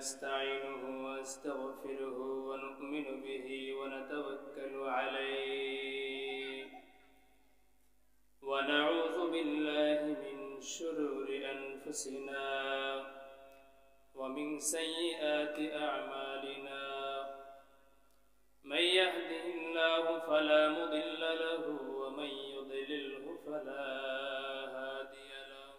نستعينه ونستغفره ونؤمن به ونتوكل عليه ونعوذ بالله من شرور أنفسنا ومن سيئات أعمالنا من يهده الله فلا مضل له ومن يضلله فلا هادي له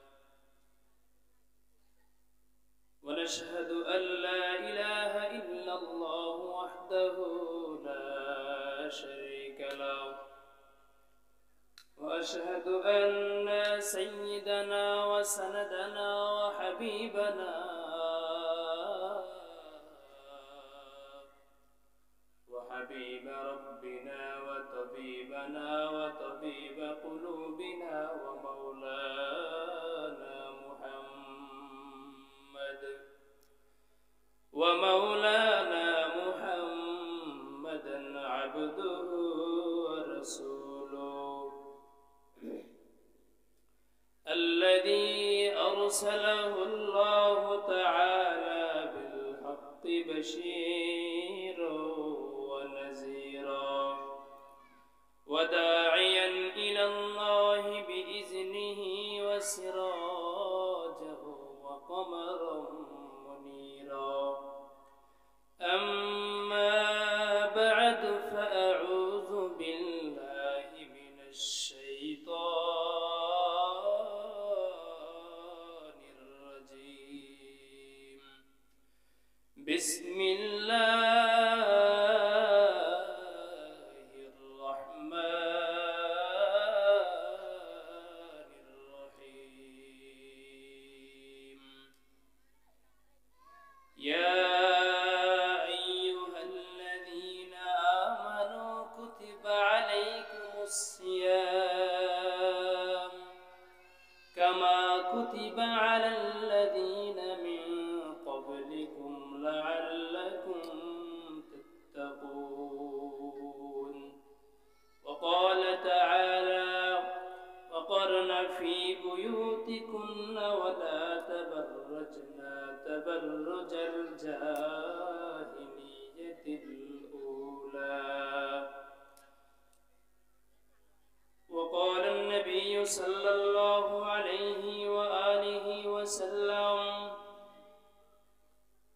ونشهد أن لا إله إلا الله وحده لا شريك له وأشهد أن سيدنا وسندنا وحبيبنا وحبيب ربنا وطبيبنا وطبيب قلوبنا ومولانا محمدا عبده ورسوله الذي أرسله الله تعالى بالحق بشيرا ونذيرا وداعيا إلى الله بإذنه وسراجا وقمرا منيرا أما بعد فأعوذ بالله من الشيطان الرجيم بسم الله الرحمن الرحيم يا الصيام كما كتب على الذين من قبلكم لعلكم تتقون وقال تعالى وقرن في بيوتكن ولا تبرجنا تبرج الجاهلية الأولى وقال النبي صلى الله عليه وآله وسلم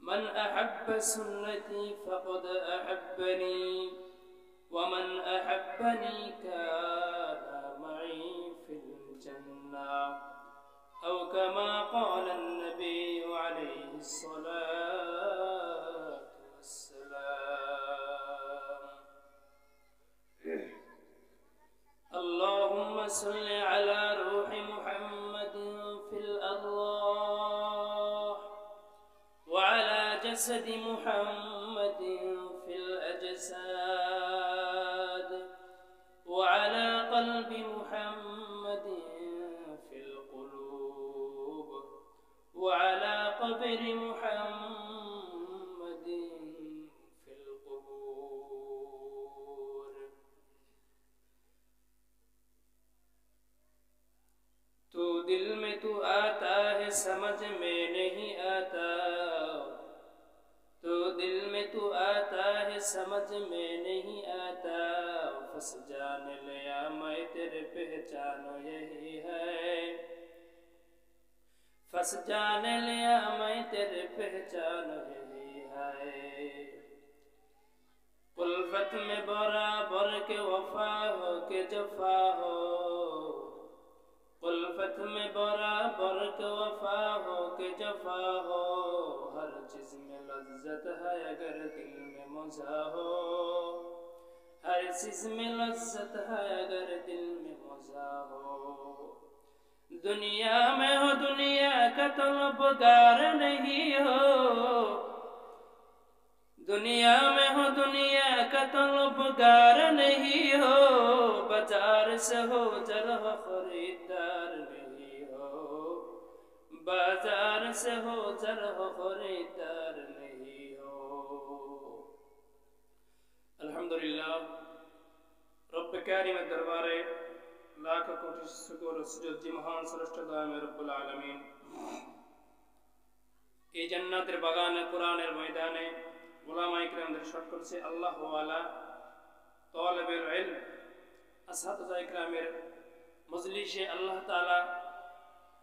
من أحب سنتي فقد أحبني ومن أحبني كان معي في الجنة أو كما قال النبي عليه الصلاة والسلام اللهم صل على روح محمد في الأرواح وعلى جسد محمد في الأجساد وعلى قلب محمد في القلوب وعلى قبر محمد في القبور تو दिल में तू आता है समझ में नहीं आता तो दिल में तू आता है समझ में नहीं आता फंस जाने लिया मैं तेरे पहचानो यही है फंस जाने लिया मैं तेरे पहचानो यही है उल्फत में बराबर के वफा हो के जफा हो उल्फत में बराबर के वफा हो के जफा हो हर चीज में लज्जत है अगर दिल में मजा हो हर चीज में लज्जत है अगर दिल में मजा हो दुनिया में हो दुनिया का तलबगार नहीं हो दुनिया में हो दुनिया का तलबगार नहीं हो बाजार से हो जरा खरीदार नहीं हो बाजार से हो जरा खरीदार नहीं हो अल्हम्दुलिल्लाह रब कारिम दरबारे लाख कोटि शुक्र सुजद जी महान श्रेष्ठ दाम रब्बुल आलमीन এই জান্নাতের বাগানে, কোরআনের ময়দানে উলামায়ে কিরামদের শট করছে আল্লাহ ওয়ালা তালেবুল ইলম, আসাতিজা ইকরামের মজলিসে আল্লাহ তাআলা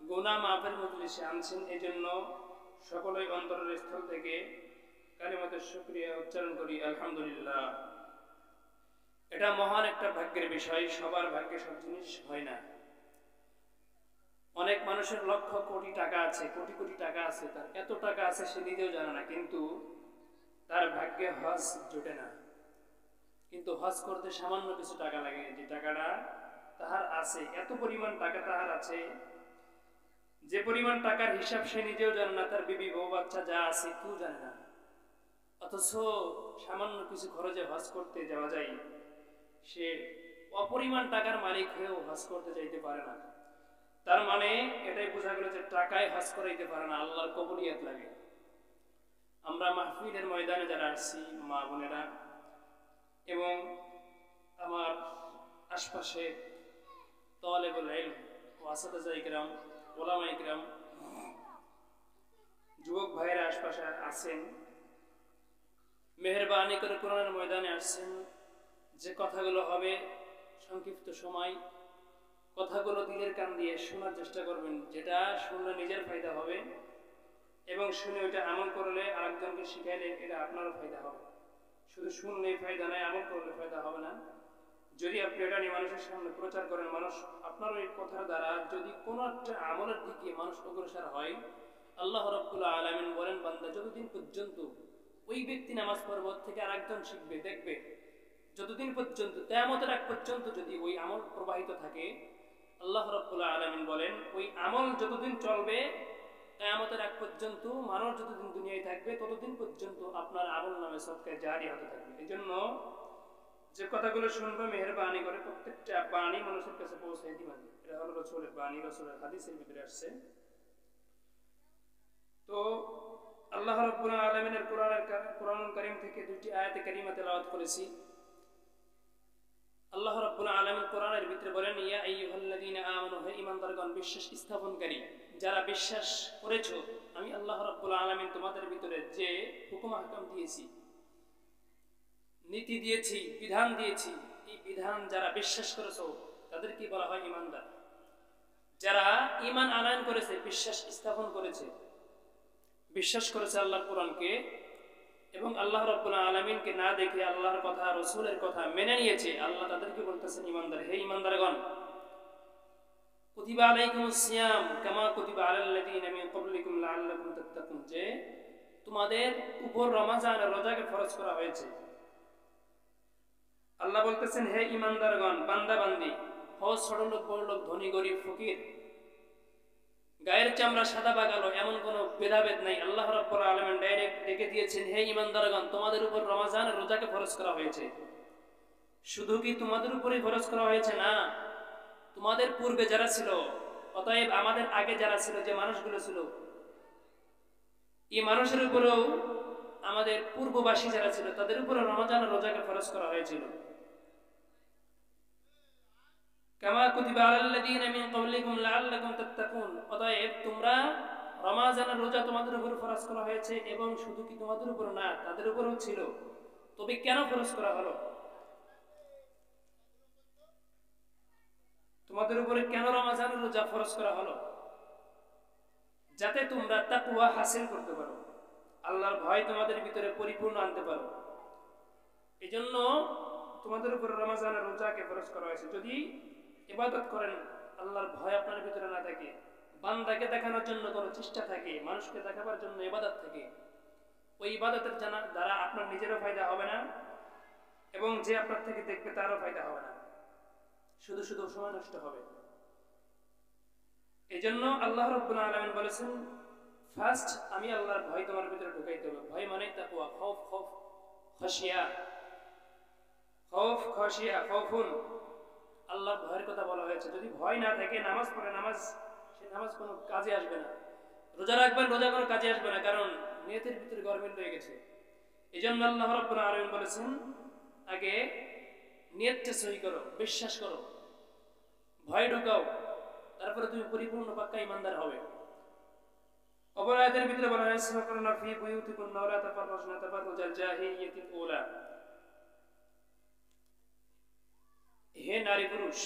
গুনাহ মাফের মজলিসে আনছেন। এজন্য সকলেই অন্তরের স্থল থেকে কালিমাতে শুকরিয়া উচ্চারণ করি, আলহামদুলিল্লাহ। এটা মহান একটা ভাগ্যের বিষয়, সবার ভাগ্যে সব জিনিস হয় না। অনেক মানুষের লক্ষ কোটি টাকা আছে, কোটি কোটি টাকা আছে, তার এত টাকা আছে সে নিজেও জানে না, কিন্তু তার ভাগ্যে হজ জোটে না। কিন্তু হজ করতে সামান্য কিছু টাকা লাগে, যে টাকাটা তাহার আছে, এত পরিমাণ টাকা তাহার আছে, যে পরিমাণ টাকার হিসাব সে নিজেও জানে না, তার বিবি বউ বাচ্চা যা আছে কেউ জানে না, অথচ সামান্য কিছু খরচে হজ করতে যাওয়া যায়, সে অপরিমাণ টাকার মালিক হয়েও হজ করতে যাইতে পারে না। তার মানে এটাই বোঝা গেল যে টাকায় হজ করাইতে পারে না, আল্লাহর কবুলিয়ত লাগে। আমরা মাহফিলের ময়দানে যারা আসছি, মা বোনেরা এবং আমার আশপাশে তালেবুল ইলম ও আসাতিজা ইকরাম, উলামায়ে কিরাম, যুবক ভাইয়েরা আশপাশে আছেন, মেহেরবানি করে কোরআনের ময়দানে আসছেন। যে কথাগুলো হবে সংক্ষিপ্ত সময়, কথাগুলো দিলের কান দিয়ে শোনার চেষ্টা করবেন, যেটা শুনলে নিজের ফায়দা হবে এবং শুনে ওইটা আমল করলে আরেকজনকে শিখাইলে এটা আপনারও ফায়দা হবে। শুধু শুনলেই ফায়দা নয়, আমল করলে ফায়দা হবে না। যদি আপনি এটা নিয়ে মানুষের সামনে প্রচার করেন, মানুষ আপনার ওই কথার দ্বারা যদি কোনো একটা আমলের দিকে মানুষ অগ্রসর হয়, আল্লাহ রাব্বুল আলামিন বলেন, বান্দা যতদিন পর্যন্ত ওই ব্যক্তি নামাজ পড়বে থেকে আরেকজন শিখবে, দেখবে, যতদিন পর্যন্ত কিয়ামতের আগ পর্যন্ত যদি ওই আমল প্রবাহিত থাকে, আল্লাহ রাব্বুল আলামিন বলেন ওই আমল যতদিন চলবে, কিয়ামতের আগ পর্যন্ত মানুষ যতদিন দুনিয়ায় থাকবে ততদিন পর্যন্ত আপনার আমল নামে সদকায়ে জারি হতে থাকবে। এজন্য যে কথাগুলো শুনবে মেহেরবানি করে প্রত্যেকটা বাণী মানুষের কাছে পৌঁছাই দিবেন। এটা হলো রাসূলের বাণী, রাসূলের হাদিসের ভিতরে আসছে। তো আল্লাহ রাব্বুল আলামিনের কোরআনুল কারীম থেকে দুটি আয়াতে কারিমা তেলাওয়াত করেছি। আল্লাহ রাব্বুল আলামিন কোরআনের ভিতরে বলেন, ইয়া আইয়ুহাল্লাযীনা আমানু, হে ঈমানদারগণ, বিশ্বাস স্থাপনকারী যারা বিশ্বাস করেছো, আমি আল্লাহ রাব্বুল আলামিন তোমাদের ভিতরে যে হুকুম আহকাম দিয়েছি, নীতি দিয়েছি, বিধান দিয়েছি, এই বিধান যারা বিশ্বাস করেছো তাদেরকে বলা হয় ঈমানদার। যারা ঈমান আনয়ন করেছে, বিশ্বাস স্থাপন করেছে, বিশ্বাস করেছে আল্লাহর কোরআনকে এবং আল্লাহ রাব্বুল আলামিনকে না দেখে আল্লাহর কথা, রাসূলের কথা মেনে নিয়েছে, আল্লাহ তাদেরকে বলতেছেন ঈমানদার। হে ঈমানদারগণ, কুতিবা আলাইকুমুস সিয়াম কামা কুতিবা আলাল্লাযীনা মিন ক্বাবলিকুম লাআল্লাকুম তাত্তাকুন, যে তোমাদের উপর রমজান রোজাকে ফরজ করা হয়েছে। আল্লাহ বলতেছেন, হে ঈমানদারগণ, বান্দা বান্দি, হজ ছোটলোক বড়লোক, ধনী গরিব ফকির, গায়ের চামড়া সাদা বা কালো এমন কোনো ভেদাভেদ নাই। আল্লাহ রাব্বুল আলামিন ডাইরেক্ট ডেকে দিয়েছেন, হে ঈমানদারগণ, তোমাদের উপর রমজান রোজাকে ফরজ করা হয়েছে। শুধু কি তোমাদের উপরেই ফরজ করা হয়েছে? না, তোমাদের পূর্বে যারা ছিল, অতএব আমাদের আগে যারা ছিল, যে মানুষগুলো ছিল, এই মানুষের উপরেও, আমাদের পূর্ববাসী যারা ছিল তাদের উপরে রমজান রোজাকে ফরজ করা হয়েছিল। কামা কুতিবা আলাল্লাযীনা মিন ক্বাবলিকুম লাআল্লাকুম তাত্তাকুন, অতএব তোমরা রমজানের রোজা তোমাদের উপর ফরজ করা হয়েছে, এবং শুধু কি তোমাদের উপর না, তাদের উপরও ছিল। তবে কেন ফরজ করা হলো? তোমাদের উপরে কেন রমজানের রোজা ফরজ করা হলো? যাতে তোমরা তাকওয়া হাসিল করতে পারো, আল্লাহর ভয় তোমাদের ভিতরে পরিপূর্ণ আনতে পারো। এজন্য তোমাদের উপর রমজানের রোজাকে ফরজ করা হয়েছে। যদি ইবাদত করেন, আল্লাহর ভয় আপনার ভিতরে না থাকে, বান্দাকে দেখানোর জন্য কোনো চেষ্টা থাকে, মানুষকে দেখাবার জন্য ইবাদত থাকে, ওই ইবাদতের দ্বারা আপনার নিজেরও ফায়দা হবে না এবং যে আপনার থেকে দেখবে তারও ফায়দা হবে না, শুধু শুধু সময় নষ্ট হবে। এজন্য আল্লাহ রাব্বুল আলামিন বলেছেন, ফার্স্ট আমি আল্লাহর ভয় তোমার ভিতরে ঢুকাইতে হবে। ভয় মানে তাকওয়া, খৌফ, খৌফ খাশিয়া, খৌফ খাশিয়া, খৌফুন, আল্লাহর ভয়ের কথা বলা হয়েছে। যদি ভয় না থাকে, নামাজ পড়ে, সে নামাজ কোনো কাজে আসবে না। রোজা রাখবেন, রোজা কোনো কাজে আসবে না, কারণ নিয়তের ভিতরে গরমিল রয়ে গেছে। এজন্য আল্লাহ রাব্বুল আলামিন বলেছেন, আগে নিয়তটা সহি করো, বিশ্বাস করো, ভয় ঢুকাও, তারপরে তুমি পরিপূর্ণ পাক্কা ঈমানদার হবে। অপর আয়াতের ভিতরে বলা হয়েছে ওয়াকরনা ফি বুয়ুতিকুন্না ওয়া লা তাবাররাজনা তাবাররুজাল জাহিলিয়াতিল উলা। হে নারী পুরুষ